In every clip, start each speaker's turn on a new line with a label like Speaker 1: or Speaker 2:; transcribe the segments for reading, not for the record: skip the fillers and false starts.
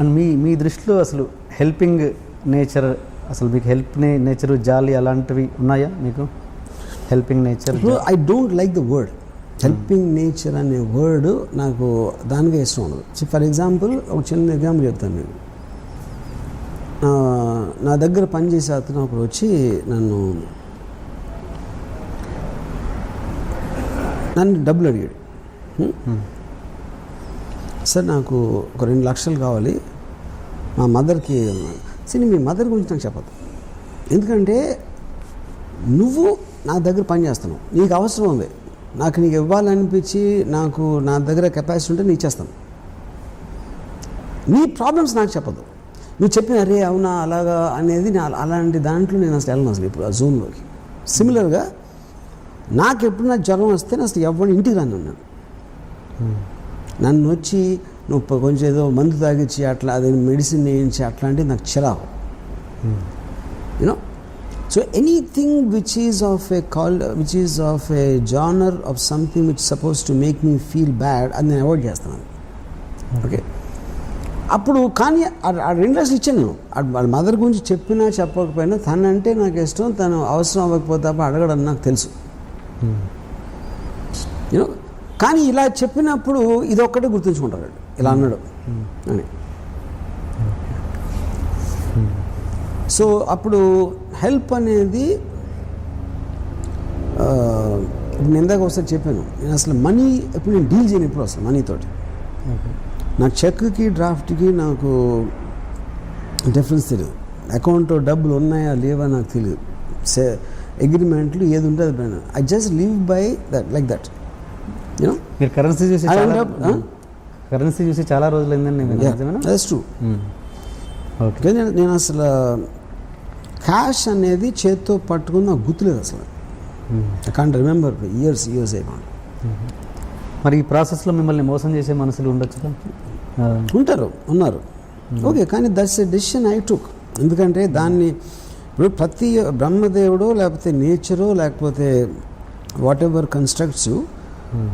Speaker 1: And మీ దృష్టిలో అసలు helping nature, అసలు మీకు నేచర్ జాలి అలాంటివి ఉన్నాయా మీకు? Helping nature,
Speaker 2: I don't like the word helping nature అనే వర్డ్, నాకు దానికే ఇష్టం ఉండదు. ఫర్ ఎగ్జాంపుల్ ఒక చిన్న ఎగ్జాంపుల్ చెప్తాను మీకు. నా దగ్గర పనిచేసే అతను ఒకరు వచ్చి నన్ను డబ్బులు అడిగాడు. సార్ నాకు ఒక 2 లక్షలు కావాలి, మా మదర్కి. సరే మీ మదర్ గురించి నాకు చెప్పదు, ఎందుకంటే నువ్వు నా దగ్గర పని చేస్తున్నావు, నీకు అవసరం ఉంది, నాకు నీకు ఇవ్వాలనిపించి నాకు నా దగ్గర కెపాసిటీ ఉంటే నేను ఇచ్చేస్తాను. నీ ప్రాబ్లమ్స్ నాకు చెప్పదు. నువ్వు చెప్పిన అరే అవునా అలాగా అనేది అలాంటి దాంట్లో నేను అసలు వెళ్ళను అసలు ఇప్పుడు ఆ జోన్లోకి. సిమిలర్గా నాకు ఎప్పుడు నాకు జ్వరం వస్తే నేను అసలు ఎవరిని ఇంటికి రాను అన్నాను. నన్ను వచ్చి నువ్వు కొంచెం ఏదో మందు తాగించి అట్లా అదే మెడిసిన్ వేయించి అట్లాంటివి నాకు చిరాకు. You know, so anything which is of A genre of something which suppose to make me feel bad అది నేను అవాయిడ్ చేస్తున్నాను. ఓకే, అప్పుడు కానీ ఆ 2 లక్షలు ఇచ్చాను నేను. వాళ్ళ మదర్ గురించి చెప్పినా చెప్పకపోయినా తనంటే నాకు ఇష్టం, తను అవసరం అవ్వకపోతే తప్ప అడగడం నాకు తెలుసు. యూనో, కానీ ఇలా చెప్పినప్పుడు ఇది ఒక్కటే గుర్తుంచుకుంటారు, ఇలా అన్నాడు అని. సో అప్పుడు హెల్ప్ అనేది నేను ఇందాక ఒకసారి చెప్పాను, నేను అసలు మనీ ఎప్పుడు నేను డీల్ చేయను ఎప్పుడు అసలు మనీతోటి. నా చెక్కి డ్రాఫ్ట్కి నాకు డిఫరెన్స్ తెలియదు, అకౌంట్లో డబ్బులు ఉన్నాయా లేవా నాకు తెలియదు, అగ్రిమెంట్లు ఏది ఉంటే అది పైన I just live by that like that. You know,
Speaker 1: మీరు కరెన్సీ చూసి చాలా రోజులు అయిందండి.
Speaker 2: ట్రూ. ఓకే, నేను అసలు క్యాష్ అనేది చేత్తో పట్టుకుని నాకు గుర్తులేదు అసలు. ఐ కాంట్ రిమెంబర్ ఇయర్స్ అయిపోయింది.
Speaker 1: మరి ఈ ప్రాసెస్లో మిమ్మల్ని మోసం చేసే మనుషులు ఉండొచ్చు,
Speaker 2: ఉన్నారు. ఓకే, కానీ that's a decision I took. ఎందుకంటే దాన్ని ఇప్పుడు ప్రతి బ్రహ్మదేవుడో లేకపోతే నేచరో లేకపోతే వాట్ ఎవర్ కన్స్ట్రక్ట్స్ యూ,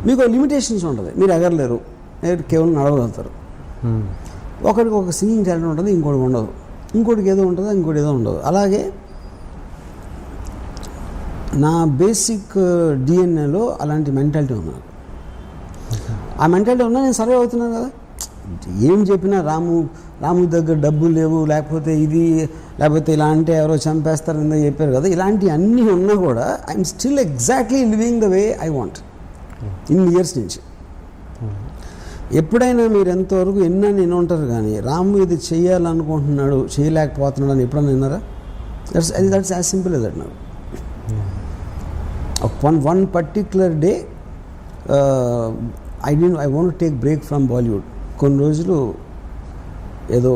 Speaker 2: మీకు లిమిటేషన్స్ ఉంటుంది. మీరు ఎగరలేరు, కేవలం నడవగలుగుతారు. ఒకరికి ఒక సింగింగ్ టాలెంట్ ఉంటుంది, ఇంకోటి ఉండదు, ఇంకోటికి ఏదో ఉంటుంది, ఇంకోటి ఏదో ఉండదు. అలాగే నా బేసిక్ డిఎన్ఏలో అలాంటి మెంటాలిటీ ఉన్నారు. ఆ మెంటాలిటీ ఉన్నా నేను సర్వే అవుతున్నాను కదా. ఏం చెప్పినా రాము దగ్గర డబ్బులు లేవు, లేకపోతే ఇది, లేకపోతే ఇలా అంటే ఎవరో చంపేస్తారని చెప్పారు కదా, ఇలాంటివి అన్నీ ఉన్నా కూడా I'm still exactly living the way I want ఇన్ని ఇయర్స్ నుంచి. ఎప్పుడైనా మీరు ఎంతవరకు ఎన్నో ఉంటారు, కానీ రాము ఇది చేయాలనుకుంటున్నాడు చేయలేకపోతున్నాడు అని ఎప్పుడైనా విన్నారా? That's as simple as that now. One particular day I want to take break from Bollywood. కొన్ని రోజులు ఏదో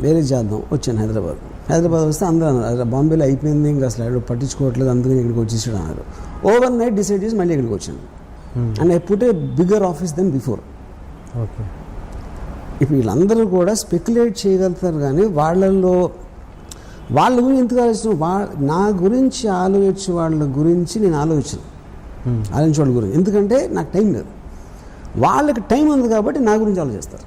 Speaker 2: వేరే చేద్దాం వచ్చాను హైదరాబాద్ వస్తే అందరూ అన్నారు బాంబేలో అయిపోయింది, ఇంకా అసలు పట్టించుకోవట్లేదు, అందుకని ఇక్కడికి వచ్చేసాడు అన్నారు. ఓవర్ నైట్ డిసైడ్ చేసి మళ్ళీ ఇక్కడికి వచ్చాను. And I put a bigger office than before.
Speaker 1: Okay,
Speaker 2: ఇప్పుడు వీళ్ళందరూ కూడా స్పెక్యులేట్ చేయగలుగుతారు, కానీ వాళ్ళ గురించి ఎందుకు ఆలోచించడం, నా గురించి ఆలోచించే వాళ్ళ గురించి నేను ఆలోచించే వాళ్ళ గురించి, ఎందుకంటే నాకు టైం లేదు. వాళ్ళకి టైం ఉంది కాబట్టి నా గురించి ఆలోచిస్తారు.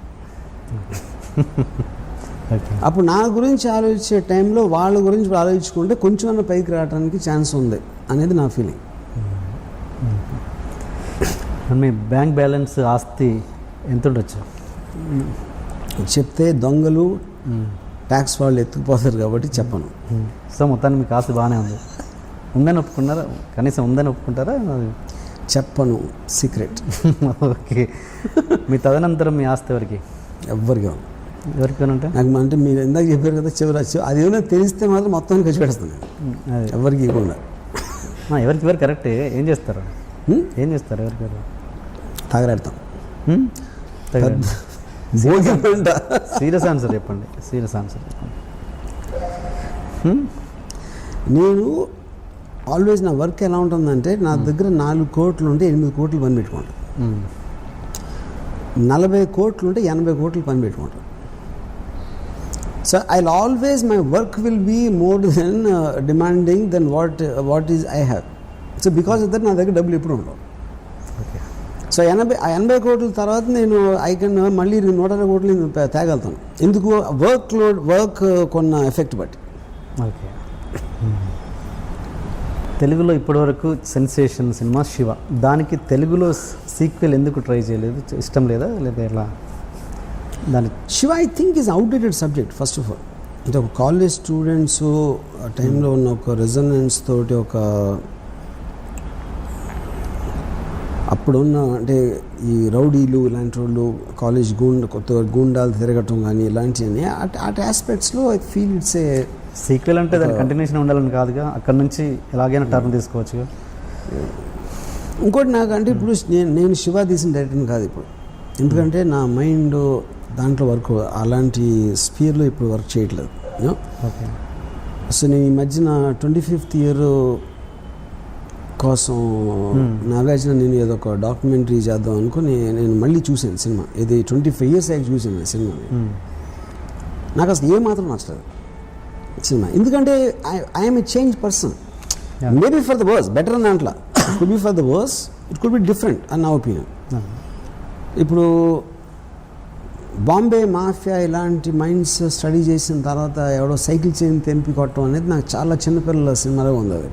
Speaker 2: అప్పుడు నా గురించి ఆలోచించే టైంలో వాళ్ళ గురించి ఆలోచించుకుంటే కొంచెం పైకి రావడానికి ఛాన్స్ ఉంది అనేది నా ఫీలింగ్.
Speaker 1: మీ బ్యాంక్ బ్యాలెన్స్ ఆస్తి ఎంత ఉండొచ్చు
Speaker 2: చెప్తే దొంగలు ట్యాక్స్ వాళ్ళు ఎత్తుకుపోతారు కాబట్టి చెప్పను.
Speaker 1: సో మొత్తాన్ని మీకు ఆస్తి బాగానే ఉంది, ఉందని ఒప్పుకున్నారా? కనీసం ఉందని ఒప్పుకుంటారా?
Speaker 2: చెప్పను, సీక్రెట్.
Speaker 1: ఓకే, మీ తదనంతరం మీ ఆస్తి
Speaker 2: ఎవరికి
Speaker 1: ఉంటే
Speaker 2: నాకు అంటే మీరు ఇందాక చెప్పారు కదా చివరి అది ఏమైనా తెలిస్తే మాత్రం మొత్తం ఖర్చు పెడతాను, ఎవరికి ఇవ్వకుండా.
Speaker 1: ఎవరికి కరెక్ట్. ఏం చేస్తారు ఎవరికి
Speaker 2: తాగరాడతాం.
Speaker 1: సీరియస్ ఆన్సర్ చెప్పండి.
Speaker 2: నేను ఆల్వేస్ నా వర్క్ ఎలా ఉంటుందంటే, నా దగ్గర 4 కోట్లు ఉంటే 8 కోట్లు పని పెట్టుకుంటాను, 40 కోట్లు ఉంటే 80 కోట్లు పని పెట్టుకుంటాను. So I always my work will be more than demanding than what is I have. So because of that నా దగ్గర డబ్బులు ఎప్పుడు ఉండవు. సో 80 కోట్ల తర్వాత నేను మళ్ళీ 120 కోట్లు నేను తేగలుగుతాను. ఎందుకు? వర్క్ కొన్న ఎఫెక్ట్ బట్టి.
Speaker 1: ఓకే. తెలుగులో ఇప్పటివరకు సెన్సేషన్ సినిమా శివ, దానికి తెలుగులో సీక్వెల్ ఎందుకు ట్రై చేయలేదు? ఇష్టం లేదా ఎలా? దాని
Speaker 2: Shiva I think is outdated subject first of all. అంటే ఒక కాలేజ్ స్టూడెంట్స్ ఆ టైంలో ఉన్న ఒక రెజొనెన్స్ తోటి ఒక అప్పుడున్న అంటే ఈ రౌడీలు ఇలాంటి వాళ్ళు కాలేజ్ గూండాలు తిరగటం కానీ ఇలాంటివన్నీ అటు ఆస్పెక్ట్స్లో I feel it's a
Speaker 1: sequel. అంటే దాని కంటిన్యూషన్ ఉండాలని కాదుగా, అక్కడ నుంచి ఎలాగైనా టర్న్ తీసుకోవచ్చుగా.
Speaker 2: ఇంకోటి నాకంటే ఇప్పుడు నేను శివ తీసిన డైరెక్టర్ని కాదు ఇప్పుడు, ఎందుకంటే నా మైండ్ దాంట్లో వర్క్ అలాంటి స్పీర్లో ఇప్పుడు వర్క్ చేయట్లేదు.
Speaker 1: ఓకే.
Speaker 2: సో నేను ఈ మధ్యన 25th ఇయర్ కోసం నాగార్జున నేను ఏదో ఒక డాక్యుమెంటరీ చేద్దాం అనుకుని నేను మళ్ళీ చూశాను సినిమా. ఇది 25 years అయ్యాక చూశాను సినిమాని. నాకు అసలు ఏమాత్రం నచ్చలేదు సినిమా, ఎందుకంటే I'm a change person. Maybe for the worse, better అని అంట్లా, it could be for the worse, it could be different అని నా ఒపీనియన్. ఇప్పుడు బాంబే మాఫియా ఇలాంటి మైండ్స్ స్టడీ చేసిన తర్వాత ఎవడో సైకిల్ చైన్ తెంపి కొట్టడం అనేది నాకు చాలా చిన్నపిల్లల సినిమాలో ఉంది. అది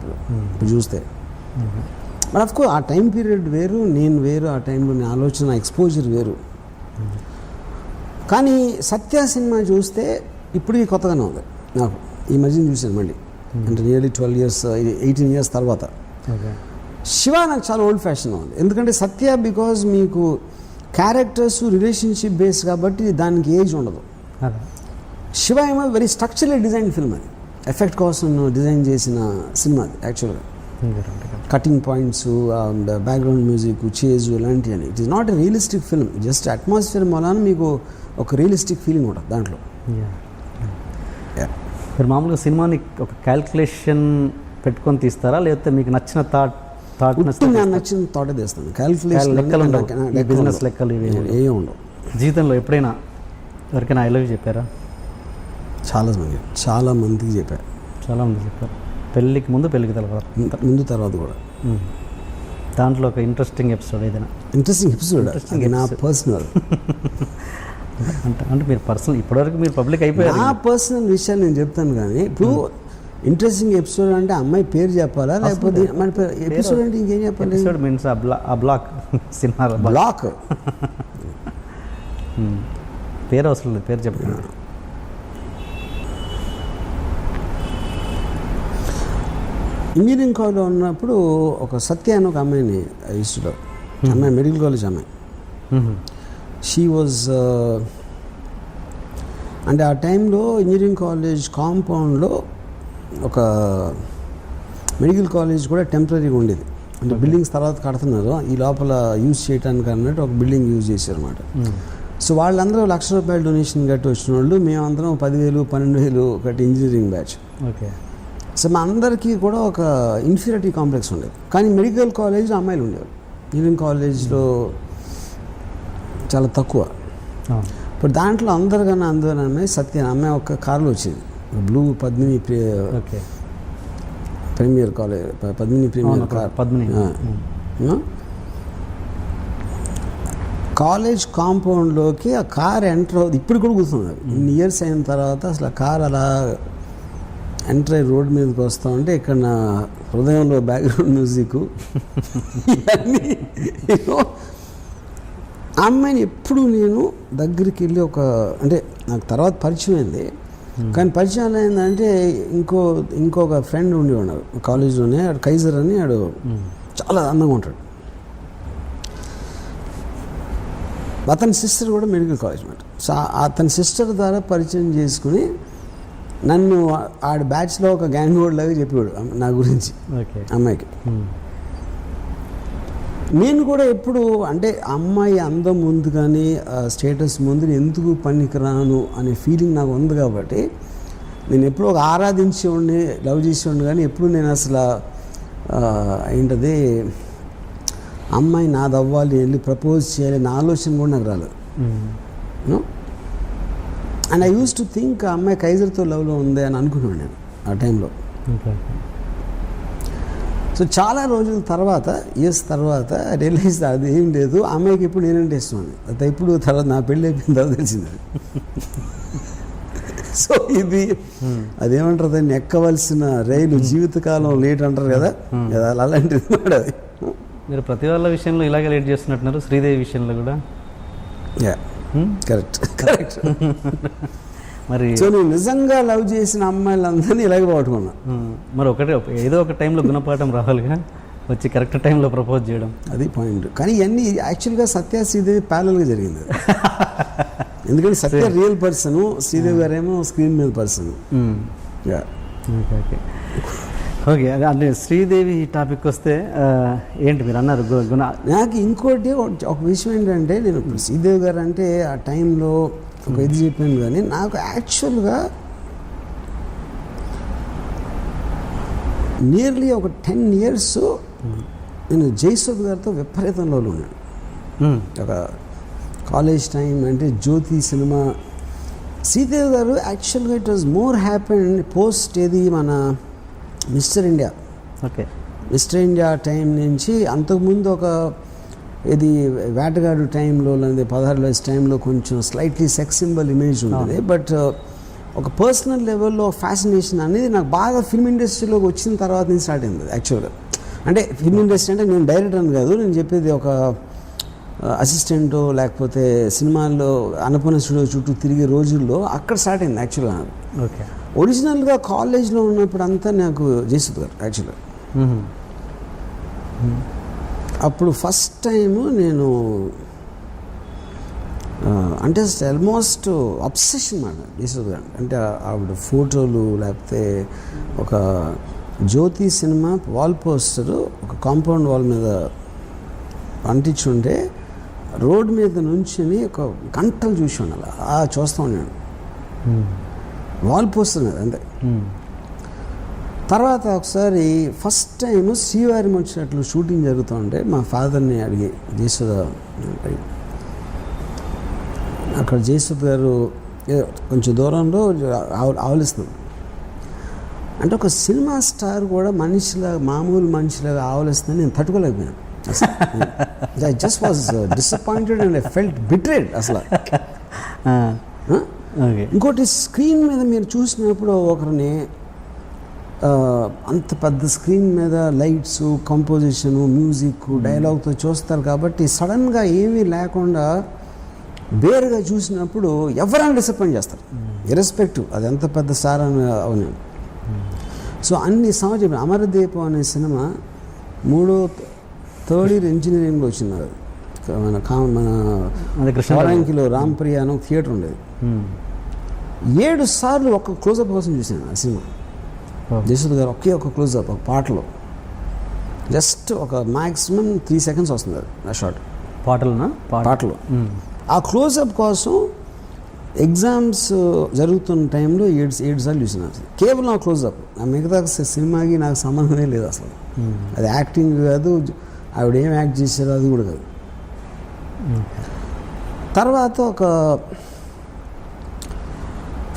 Speaker 2: ఇప్పుడు చూస్తే బట్ ఆఫ్ కోర్స్ ఆ టైం పీరియడ్ వేరు, నేను వేరు, ఆ టైంలో నేను ఆలోచన ఎక్స్పోజర్ వేరు. కానీ సత్య సినిమా చూస్తే ఇప్పటికీ కొత్తగానే ఉంది నాకు. ఈ మధ్యన చూశాను మళ్ళీ, అంటే నియర్లీ 12 years 18 years తర్వాత. శివ నాకు చాలా ఓల్డ్ ఫ్యాషన్ ఉంది, ఎందుకంటే సత్య బికాజ్ మీకు క్యారెక్టర్స్ రిలేషన్షిప్ బేస్ కాబట్టి దానికి ఏజ్ ఉండదు. శివ ఏమో వెరీ స్ట్రక్చరలీ డిజైన్ ఫిల్మ్, అది ఎఫెక్ట్ కోసం డిజైన్ చేసిన సినిమా అది యాక్చువల్గా. Cutting points, background music, chase ఇలాంటివన్నీ. It is not a realistic film, just atmosphere వలన మీకు ఒక రియలిస్టిక్ ఫీలింగ్ ఉంటుంది దాంట్లో.
Speaker 1: మీరు మామూలుగా సినిమాని ఒక క్యాల్కులేషన్ పెట్టుకొని తీస్తారా, లేకపోతే మీకు నచ్చిన థాట్
Speaker 2: నచ్చిన థాటే తీస్తాను. క్యాల్కులేషన్
Speaker 1: బిజినెస్ లెక్కలు ఇవి
Speaker 2: ఏమి ఉండవు.
Speaker 1: జీవితంలో ఎప్పుడైనా ఎవరికైనా ఐ లవ్ యూ చెప్పారా?
Speaker 2: చాలా మందికి చెప్పారు.
Speaker 1: చాలామంది చెప్పారు. పెళ్ళికి ముందు, పెళ్ళికి
Speaker 2: తర్వాత కూడా.
Speaker 1: దాంట్లో ఒక ఇంట్రెస్టింగ్ ఎపిసోడ్ ఏదైనా?
Speaker 2: ఇంట్రెస్టింగ్ ఎపిసోడ్ నా పర్సనల్
Speaker 1: అంటే మీరు పర్సనల్ ఇప్పటివరకు మీరు పబ్లిక్ అయిపోయారు.
Speaker 2: నా పర్సనల్ విషయాలు నేను చెప్తాను, కానీ ఇప్పుడు ఇంట్రెస్టింగ్ ఎపిసోడ్ అంటే అమ్మాయి పేరు చెప్పాలా, లేకపోతే మన ఎపిసోడ్ అంటే ఇంకేం చెప్పాలి?
Speaker 1: ఎపిసోడ్ మీన్స్ ఆ బ్లాక్ సినిమా
Speaker 2: బ్లాక్
Speaker 1: పేరు అవసరం లేదు, పేరు చెప్పండి.
Speaker 2: ఇంజనీరింగ్ కాలేజ్లో ఉన్నప్పుడు ఒక సత్య అని ఒక అమ్మాయిని ఇష్టం. అమ్మాయి మెడికల్ కాలేజ్ అమ్మాయి. షీ వాజ్ అంటే ఆ టైంలో ఇంజనీరింగ్ కాలేజ్ కాంపౌండ్లో ఒక మెడికల్ కాలేజ్ కూడా టెంపరీగా ఉండేది. అంటే బిల్డింగ్స్ తర్వాత కడుతున్నారు, ఈ లోపల యూజ్ చేయడానికి అన్నట్టు ఒక బిల్డింగ్ యూజ్ చేశారు అనమాట. సో వాళ్ళందరూ ₹1,00,000 డొనేషన్ కట్టి వచ్చిన వాళ్ళు, మేమందరం 10,000 12,000 కట్టి ఇంజనీరింగ్ బ్యాచ్.
Speaker 1: ఓకే.
Speaker 2: సో మా అందరికీ కూడా ఒక ఇన్ఫీరియారిటీ కాంప్లెక్స్ ఉండేది. కానీ మెడికల్ కాలేజ్లో అమ్మాయిలు ఉండేవారు, ఇంజనీరింగ్ కాలేజ్లో చాలా తక్కువ. ఇప్పుడు దాంట్లో అందరికన్నా అమ్మాయి సత్య అమ్మాయి ఒక కారులో వచ్చేది, blue Padmini Premier college, Padmini Premier car. College కాంపౌండ్లోకి ఆ కార్ ఎంటర్ అవుతుంది. ఇప్పుడు కూడా కూర్చున్నారు, ఇన్ని ఇయర్స్ అయిన తర్వాత అసలు ఆ కార్ అలా ఎంటర్ అయ్యి రోడ్ మీదకి వస్తూ ఉంటే ఇక్కడ నా హృదయంలో బ్యాక్గ్రౌండ్ మ్యూజిక్ ఇవన్నీ. ఆ అమ్మాయిని ఎప్పుడు నేను దగ్గరికి వెళ్ళి అంటే నాకు తర్వాత పరిచయం అయింది, కానీ పరిచయం ఏంటంటే ఇంకొక ఫ్రెండ్ ఉండి ఉన్నాడు కాలేజ్లోనే, ఆడు కైజర్ అని, ఆడు చాలా అందంగా ఉంటాడు. అతని సిస్టర్ కూడా మెడికల్ కాలేజ్ అన్నమాట. సో అతని సిస్టర్ ద్వారా పరిచయం చేసుకుని నన్ను ఆడ బ్యాచ్లో ఒక గ్యాంగ్ వార్డ్ లాగా చెప్పాడు నా గురించి అమ్మాయికి. నేను కూడా ఎప్పుడు అంటే అమ్మాయి అందం ముందు కానీ స్టేటస్ ముందు ఎందుకు పనికిరాను అనే ఫీలింగ్ నాకు ఉంది కాబట్టి నేను ఎప్పుడు ఒక ఆరాధించేవాడిని, లవ్ చేసేవాడిని, కానీ ఎప్పుడు నేను అసలు ఏంటది అమ్మాయి నాది అవ్వాలి, వెళ్ళి ప్రపోజ్ చేయాలి నా ఆలోచన కూడా నాకు రాలేదు. And I use to think ఆ అమ్మాయి కైజర్తో లవ్లో ఉంది అని అనుకున్నాను నేను ఆ టైంలో. సో చాలా రోజుల తర్వాత ఇయర్స్ తర్వాత రియలైజ్ అది ఏం లేదు, అమ్మాయికి ఇప్పుడు నేనంటే ఇష్టం అని. అది ఇప్పుడు తర్వాత నా పెళ్ళి అయిపోయిన తర్వాత తెలిసింది. సో ఇది అదేమంటారు, దాన్ని ఎక్కవలసిన రైలు జీవితకాలం లేట్ అంటారు కదా, అలాంటిది మాట అది.
Speaker 1: మీరు ప్రతి వాళ్ళ విషయంలో ఇలాగే లేట్ చేస్తున్నట్టున్నారు, శ్రీదేవి విషయంలో కూడా.
Speaker 2: కరెక్ట్.
Speaker 1: మరి
Speaker 2: సో నేను నిజంగా లవ్ చేసిన అమ్మాయిలందరినీ ఇలాగే పట్టుకున్నా.
Speaker 1: మరి ఏదో ఒక టైంలో గుణపాఠం రావాలిగా, వచ్చి కరెక్ట్ టైంలో ప్రపోజ్ చేయడం,
Speaker 2: అది పాయింట్. కానీ ఇవన్నీ యాక్చువల్గా సత్య శ్రీదేవి ప్యారల్గా జరిగింది. ఎందుకంటే సత్య రియల్ పర్సన్, శ్రీదేవి గారేమో స్క్రీన్ మీద పర్సన్.
Speaker 1: ఓకే, అంటే శ్రీదేవి టాపిక్ వస్తే ఏంటి మీరు అన్నారు గుణ.
Speaker 2: నాకు ఇంకోటి ఒక విషయం ఏంటంటే, నేను శ్రీదేవి గారు అంటే ఆ టైంలో ఒక ఇది చెప్పాను, కానీ నాకు యాక్చువల్గా నియర్లీ ఒక 10 years నేను జయసుధ్ గారితో విపరీతంలో ఉన్నాను. ఒక కాలేజ్ టైం అంటే జ్యోతి సినిమా. శ్రీదేవి గారు యాక్చువల్గా it was more happen post ఏది మన mister India.
Speaker 1: Okay,
Speaker 2: mister India time నుంచి అంతకుముందు ఒక ఇది వేటగాడు టైంలో లేదా 16 వయసు టైంలో కొంచెం స్లైట్లీ సెక్స్ సింబల్ ఇమేజ్ ఉంటుంది. బట్ ఒక పర్సనల్ లెవెల్లో ఫ్యాసినేషన్ అనేది నాకు బాగా ఫిల్మ్ ఇండస్ట్రీలోకి వచ్చిన తర్వాత నుంచి స్టార్ట్ అయింది యాక్చువల్గా. అంటే ఫిల్మ్ ఇండస్ట్రీ అంటే నేను డైరెక్టర్ అని కాదు, నేను చెప్పేది ఒక అసిస్టెంట్ లేకపోతే సినిమాల్లో అన్నపూర్ణ స్టూడియో చుట్టూ తిరిగే రోజుల్లో అక్కడ స్టార్ట్ అయింది యాక్చువల్గా.
Speaker 1: ఓకే,
Speaker 2: ఒరిజినల్గా కాలేజ్లో ఉన్నప్పుడు అంతా నాకు జయసుధ్ గారు యాక్చువల్గా. అప్పుడు ఫస్ట్ టైము నేను అంటే ఆల్మోస్ట్ అబ్సెషన్ మాట జయసుధ్ గారు అంటే. ఆవిడ ఫోటోలు లేకపోతే ఒక జ్యోతి సినిమా వాల్ పోస్టర్ ఒక కాంపౌండ్ వాల్ మీద అంటించుంటే రోడ్ మీద నుంచుని ఒక గంటలు చూసి ఉండాలి, చూస్తూ ఉన్నాను. వాల్ పోస్టర్ మీద అంతే. తర్వాత ఒకసారి ఫస్ట్ టైం శ్రీవారి వచ్చినట్లు షూటింగ్ జరుగుతూ ఉంటే మా ఫాదర్ని అడిగి జయసుధ అక్కడ జయసుధ్ గారు కొంచెం దూరంలో ఆవలిస్తుంది. అంటే ఒక సినిమా స్టార్ కూడా మనిషిలాగా మామూలు మనిషిలాగా ఆవలిస్తుందని నేను తట్టుకోలేకపోయాను. I just was disappointed and I felt betrayed అసలు. ఇంకోటి స్క్రీన్ మీద మీరు చూసినప్పుడు ఒకరిని అంత పెద్ద స్క్రీన్ మీద లైట్స్, కంపోజిషను, మ్యూజిక్, డైలాగ్తో చూస్తారు కాబట్టి సడన్గా ఏమీ లేకుండా బేరుగా చూసినప్పుడు ఎవరైనా డిసప్పాయింట్ చేస్తారు, ఇర్రెస్పెక్టివ్ అది ఎంత పెద్ద స్టార్ అని అవును. సో అన్ని సంవత్సరం అమరదీపం అనే సినిమా థర్డ్ ఇయర్ ఇంజనీరింగ్లో వచ్చింది. అది మన కృష్ణారాంకిలో రాంప్రియ అని ఒక థియేటర్ ఉండేది. 7 సార్లు ఒక క్లోజప్ కోసం చూసాను ఆ సినిమా. జయసుధ్ గారు ఒకే ఒక క్లోజప్ ఒక పాటలో జస్ట్ ఒక మ్యాక్సిమం 3 seconds వస్తుంది అది ఆ షాట్ పాటలో. ఆ క్లోజప్ కోసం ఎగ్జామ్స్ జరుగుతున్న టైంలో 7 సార్లు చూసినాను కేవలం ఆ క్లోజప్. ఆ మిగతా సినిమాకి నాకు సంబంధమే లేదు అసలు. అది యాక్టింగ్ కాదు, ఆవిడ ఏం యాక్ట్ చేశారో అది కూడా కాదు. తర్వాత ఒక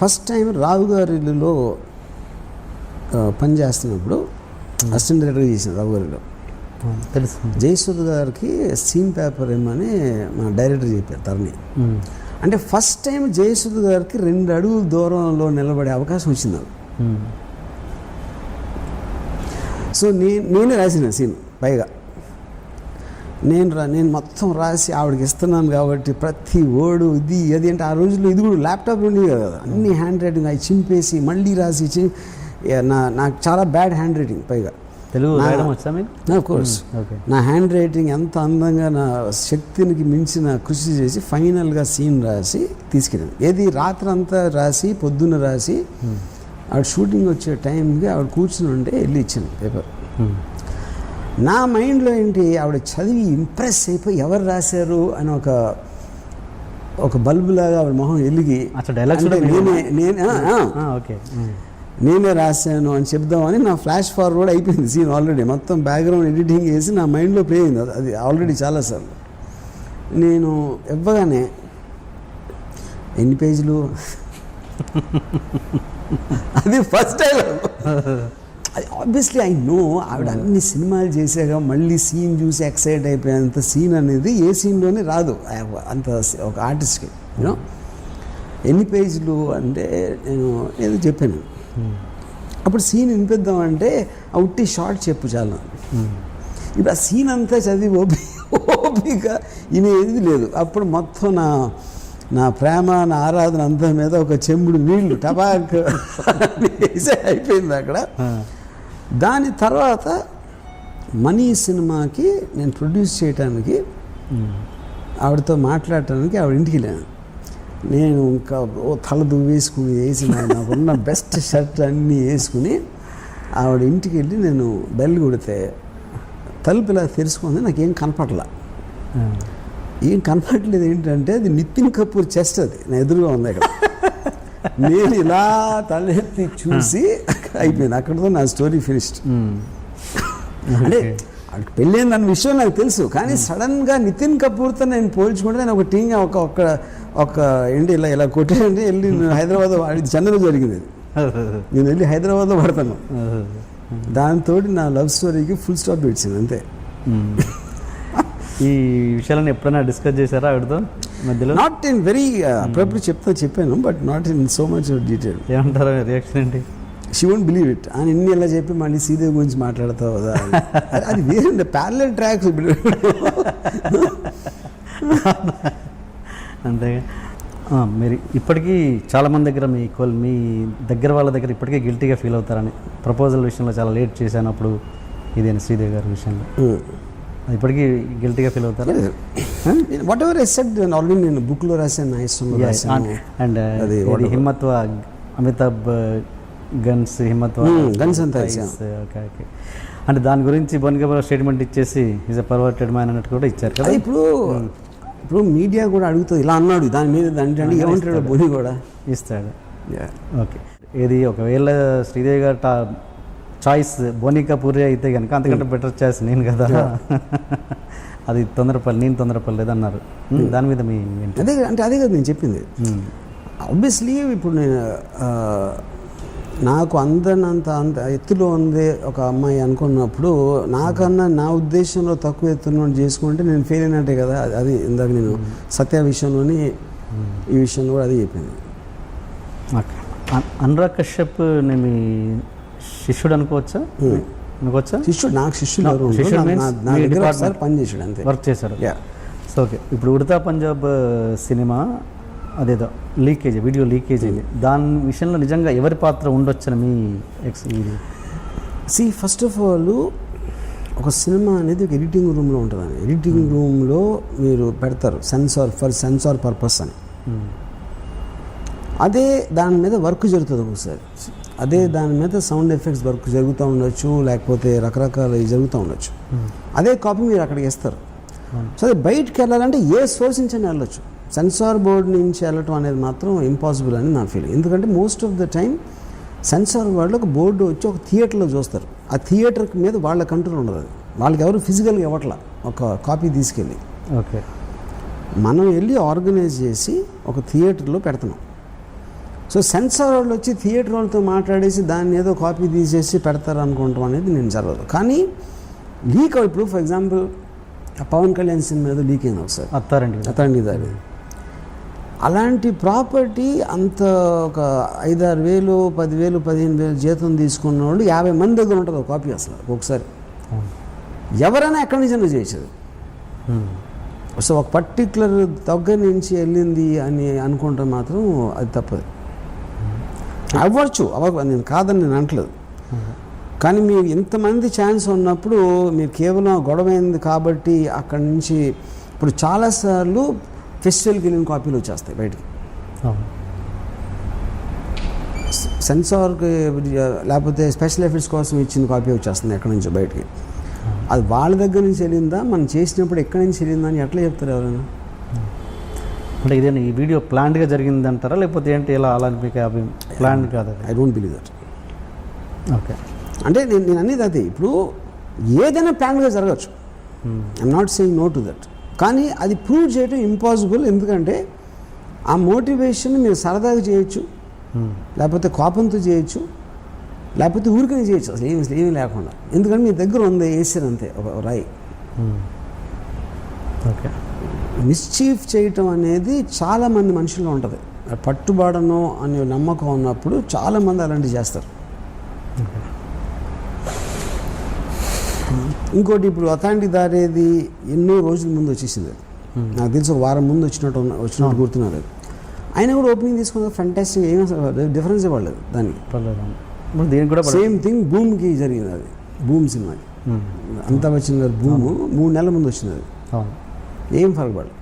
Speaker 2: ఫస్ట్ టైం రావు గారి ఇల్లులో పని చేస్తున్నప్పుడు అసిస్టెంట్ డైరెక్టర్గా చేసిన రావు గారిలో
Speaker 1: తెలుసు.
Speaker 2: జయసుధ్ గారికి సీన్ పేపర్ ఏమని మా డైరెక్టర్ చెప్పారు తరణి. అంటే ఫస్ట్ టైం జయసుధ్ గారికి 2 అడుగుల దూరంలో నిలబడే అవకాశం వచ్చింది. సో నేనే రాసిన సీన్ పైగా నేను మొత్తం రాసి ఆవిడకి ఇస్తున్నాను కాబట్టి ప్రతి వర్డు ఇది అది అంటే ఆ రోజుల్లో ఇది కూడా ల్యాప్టాప్ ఉండేది కదా, అన్ని హ్యాండ్ రైటింగ్ అవి చింపేసి మళ్ళీ రాసి నాకు చాలా బ్యాడ్ హ్యాండ్ రైటింగ్ పైగా.
Speaker 1: తెలుగు రాయడం వచ్చా మీకు?
Speaker 2: Of course. నా హ్యాండ్ రైటింగ్ ఎంత అందంగా నా శక్తికి మించిన కృషి చేసి ఫైనల్గా సీన్ రాసి తీసుకెళ్ళాను. ఏది రాత్రి అంతా రాసి పొద్దున్న రాసి ఆవిడ షూటింగ్ వచ్చే టైంకి ఆవిడ కూర్చుని ఉంటే వెళ్ళి ఇచ్చాను పేపర్. నా మైండ్లో ఏంటి, ఆవిడ చదివి ఇంప్రెస్ అయిపోయి ఎవరు రాశారు అని ఒక బల్బులాగా ఆవిడ మొహం వెలిగి నేనే రాశాను అని చెప్దామని నా ఫ్లాష్ ఫార్వర్డ్ అయిపోయింది సీన్. ఆల్రెడీ మొత్తం బ్యాక్గ్రౌండ్ ఎడిటింగ్ చేసి నా మైండ్లో ప్లే అయింది అది ఆల్రెడీ చాలాసార్లు. నేను ఇవ్వగానే ఎన్ని పేజీలు అది ఫస్ట్ టైం అది ఆబ్వియస్లీ ఐ నో ఆవిడ అన్ని సినిమాలు చేసాక మళ్ళీ సీన్ చూసి ఎక్సైట్ అయిపోయేంత సీన్ అనేది ఏ సీన్లోనే రాదు అంత ఒక ఆర్టిస్ట్కి యూనో. ఎన్ని పేజీలు అంటే నేను ఏదో చెప్పాను, అప్పుడు సీన్ వినిపిద్దామంటే ఆ ఉట్టి షార్ట్ చెప్పు చాలా. ఇప్పుడు ఆ సీన్ అంతా చదివి ఓపిక ఏది లేదు. అప్పుడు మొత్తం నా ప్రేమ నా ఆరాధన అంతా మీద ఒక చెంబుడు నీళ్లు టబాక్ వేసే అయిపోయింది అక్కడ. దాని తర్వాత మనీ సినిమాకి నేను ప్రొడ్యూస్ చేయడానికి ఆవిడతో మాట్లాడటానికి ఆవిడ ఇంటికి వెళ్ళాను. నేను ఇంకా తల దువ్వేసుకుని వేసి నాకున్న బెస్ట్ షర్ట్ అన్నీ వేసుకుని ఆవిడ ఇంటికి వెళ్ళి నేను బెల్ కొడితే తలుపు ఇలా తెరుచుకుంది. నాకేం కనపడలా. ఏం కనపడలేదు ఏంటంటే అది నితిన్ కపూర్ చెస్ట్, అది నా ఎదురుగా ఉంది అక్కడ. నేను ఇలా తలెత్తి చూసి అయిపోయింది, అక్కడితో నా స్టోరీ ఫినిష్డ్. అంటే పెళ్ళైంది అన్న విషయం నాకు తెలుసు, కానీ సడన్గా నితిన్ కపూర్తో నేను పోల్చుకుంటే నేను ఒక టీంగా ఒక ఏంటి ఇలా కొట్టేయండి వెళ్ళి హైదరాబాద్ చెన్నైలో జరిగింది. నేను వెళ్ళి హైదరాబాద్లో పడతాను. దాంతో నా లవ్ స్టోరీకి ఫుల్ స్టాప్ పెట్టింది అంతే.
Speaker 1: ఈ విషయాలను ఎప్పుడైనా డిస్కస్ చేశారా ఆవిడతో మధ్యలో?
Speaker 2: నాట్ ఇన్ వెరీ అప్పుడప్పుడు చెప్పాను, but not in so much detail.
Speaker 1: ఏమంటారు రియాక్షన్ ఏంటి?
Speaker 2: She won't believe it. అని ఇన్ని ఇలా చెప్పి మళ్ళీ శ్రీదేవి గురించి మాట్లాడతావు కదా, అది వేరే ప్యారలల్ ట్రాక్స్.
Speaker 1: అంతేగా. మీరు ఇప్పటికీ చాలామంది దగ్గర మీ దగ్గర వాళ్ళ దగ్గర ఇప్పటికీ గిల్టీగా ఫీల్ అవుతారని, ప్రపోజల్ విషయంలో చాలా లేట్ చేశాను అప్పుడు ఇదేనా శ్రీదేవి గారి విషయంలో ఇప్పటికీ గిల్టీగా ఫీల్ అవుతారా?
Speaker 2: What ever I said already నేను బుక్లో రాశాను, నా ఇష్టంలో రాశాను.
Speaker 1: అండ్ హిమ్మత్వ అమితాబ్ గన్స్ గన్స్ అంతా ఓకే ఓకే. అంటే దాని గురించి బోనిగా స్టేట్మెంట్ ఇచ్చేసి ఈజ్ అ పర్వర్టెడ్ మ్యాన్ అన్నట్టు కూడా ఇచ్చారు కదా.
Speaker 2: ఇప్పుడు మీడియా కూడా అడుగుతుంది ఇలా అన్నాడు దాని మీద, అంటే ఏమంటాడు బోని కూడా
Speaker 1: ఇస్తాడు. ఓకే. ఏది ఒకవేళ శ్రీదేవి గారు చాయిస్ బోనికా పూరి అయితే కనుక అంతకంటే బెటర్ చాయిస్ నేను కదా, అది నేను తొందరపడలేదు అన్నారు. దాని మీద మీ
Speaker 2: అదే కదా నేను చెప్పింది. ఆబ్వియస్లీ ఇప్పుడు నేను నాకు అంత ఎత్తులో ఉంది ఒక అమ్మాయి అనుకున్నప్పుడు నాకన్నా నా ఉద్దేశంలో తక్కువ ఎత్తున చేసుకుంటే నేను ఫెయిల్ అయినట్టే కదా. అది ఇందాక నేను సత్య విషయంలోని ఈ విషయంలో కూడా అది చెప్పింది.
Speaker 1: అనురాగ్ కశ్యప్ నేను శిష్యుడు అనుకోవచ్చా?
Speaker 2: శిష్యుడు నాకు శిష్యుడు పని చేసాడు అంతే,
Speaker 1: వర్క్ చేశాడు. So okay. ఇప్పుడు ఉడతా పంజాబ్ సినిమా అదేదో వీడియో లీకేజ్ అయింది. దాని విషయంలో నిజంగా ఎవరి పాత్ర ఉండొచ్చని మీ
Speaker 2: ఫస్ట్ ఆఫ్ ఆల్ ఒక సినిమా అనేది ఒక ఎడిటింగ్ రూమ్లో ఉంటుందని, ఎడిటింగ్ రూమ్లో మీరు పెడతారు సెన్సార్ పర్పస్ అని. అదే దాని మీద వర్క్ జరుగుతుంది ఒకసారి, అదే దాని మీద సౌండ్ ఎఫెక్ట్స్ వర్క్ జరుగుతూ ఉండొచ్చు, లేకపోతే రకరకాల జరుగుతూ ఉండొచ్చు. అదే కాపీ మీరు అక్కడికి వేస్తారు. సో అది బయటకు వెళ్ళాలంటే ఏ సోర్స్ నుంచి అయినా వెళ్ళొచ్చు. సెన్సార్ బోర్డ్ నుంచి వెళ్ళటం అనేది మాత్రం ఇంపాసిబుల్ అని నా ఫీలింగ్. ఎందుకంటే most of the time censor వాళ్ళు ఒక బోర్డు వచ్చి ఒక థియేటర్లో చూస్తారు. ఆ థియేటర్ మీద వాళ్ళ కంట్రోల్ ఉండదు, అది వాళ్ళకి ఎవరు ఫిజికల్గా ఇవ్వట్లా ఒక కాపీ తీసుకెళ్ళి.
Speaker 1: ఓకే.
Speaker 2: మనం వెళ్ళి ఆర్గనైజ్ చేసి ఒక థియేటర్లో పెడుతున్నాం. సో సెన్సార్ వాళ్ళు వచ్చి థియేటర్ వాళ్ళతో మాట్లాడేసి దాన్ని ఏదో కాపీ తీసేసి పెడతారు అనుకుంటాం అనేది నేను జరగదు. కానీ లీక్ ఇప్పుడు for example Pawan Kalyan cinema ఏదో లీక్ అయింది ఒకసారి, అత్తారండి దారి. అలాంటి ప్రాపర్టీ అంత ఒక 5-6 వేలు 10,000 15,000 జీతం తీసుకున్న వాళ్ళు 50 మంది దగ్గర ఉంటుంది ఒక కాపీ. అసలు ఒకసారి ఎవరైనా ఎక్కడి నుంచి చేసేది. సో ఒక పర్టిక్యులర్ దగ్గర నుంచి వెళ్ళింది అని అనుకుంటే మాత్రం అది తప్పదు. అవ్వచ్చు, నేను కాదని నేను అనట్లేదు. కానీ మీరు ఇంతమంది ఛాన్స్ ఉన్నప్పుడు మీరు కేవలం గొడవైంది కాబట్టి అక్కడి నుంచి ఇప్పుడు చాలాసార్లు ఫెస్టివల్కి వెళ్ళిన కాపీలు వచ్చేస్తాయి బయటికి. సెన్సార్కి లేకపోతే స్పెషల్ ఎఫెక్ట్స్ కోసం ఇచ్చిన కాపీ వచ్చేస్తుంది ఎక్కడి నుంచో బయటికి. అది వాళ్ళ దగ్గర నుంచి వెళ్ళిందా, మనం చేసినప్పుడు ఎక్కడి నుంచి వెళ్ళిందా అని ఎట్లా చెప్తారు ఎవరైనా?
Speaker 1: అంటే ఇదే ఈ వీడియో ప్లాన్డ్గా జరిగింది అంటారా, లేకపోతే ఏంటి ఇలా అలా ప్లాన్ కాదు?
Speaker 2: I don't believe that.
Speaker 1: Okay.
Speaker 2: అంటే నేను అనేది అదే, ఇప్పుడు ఏదైనా ప్లాన్గా జరగచ్చు, I'm not saying no to that. కానీ అది ప్రూవ్ చేయడం ఇంపాసిబుల్. ఎందుకంటే ఆ మోటివేషన్ మీరు సరదాగా చేయొచ్చు, లేకపోతే కోపంతో చేయొచ్చు, లేకపోతే ఊరికనే చేయొచ్చు అసలు ఏమీ లేకుండా. ఎందుకంటే మీ దగ్గర ఉంది వేసారు అంతే ఒక రాయి.
Speaker 1: ఓకే.
Speaker 2: మిస్చీఫ్ చేయటం అనేది చాలామంది మనుషుల్లో ఉంటుంది. పట్టుబడను అనే నమ్మకం ఉన్నప్పుడు చాలామంది అలాంటివి చేస్తారు. ఇంకోటి ఇప్పుడు అథాంటిక్ దారేది ఎన్నో రోజుల ముందు వచ్చేసింది. నాకు తెలిసి ఒక వారం ముందు వచ్చినట్టు గుర్తున్నారు. అయినా కూడా ఓపెనింగ్ తీసుకున్న ఫెంటాస్టిక్, ఏమీ డిఫరెన్స్ ఇవ్వలేదు దానికి.
Speaker 1: దీనికి కూడా
Speaker 2: సేమ్ థింగ్ భూమికి జరిగింది. అది భూమి సినిమాకి అమితాబ్ బచ్చన్ గారు భూము 3 నెలల ముందు వచ్చింది. అది ఏం ఫరక పడలేదు.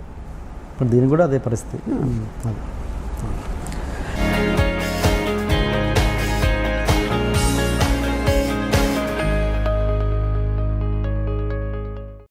Speaker 1: ఇప్పుడు దీనికి కూడా అదే పరిస్థితి.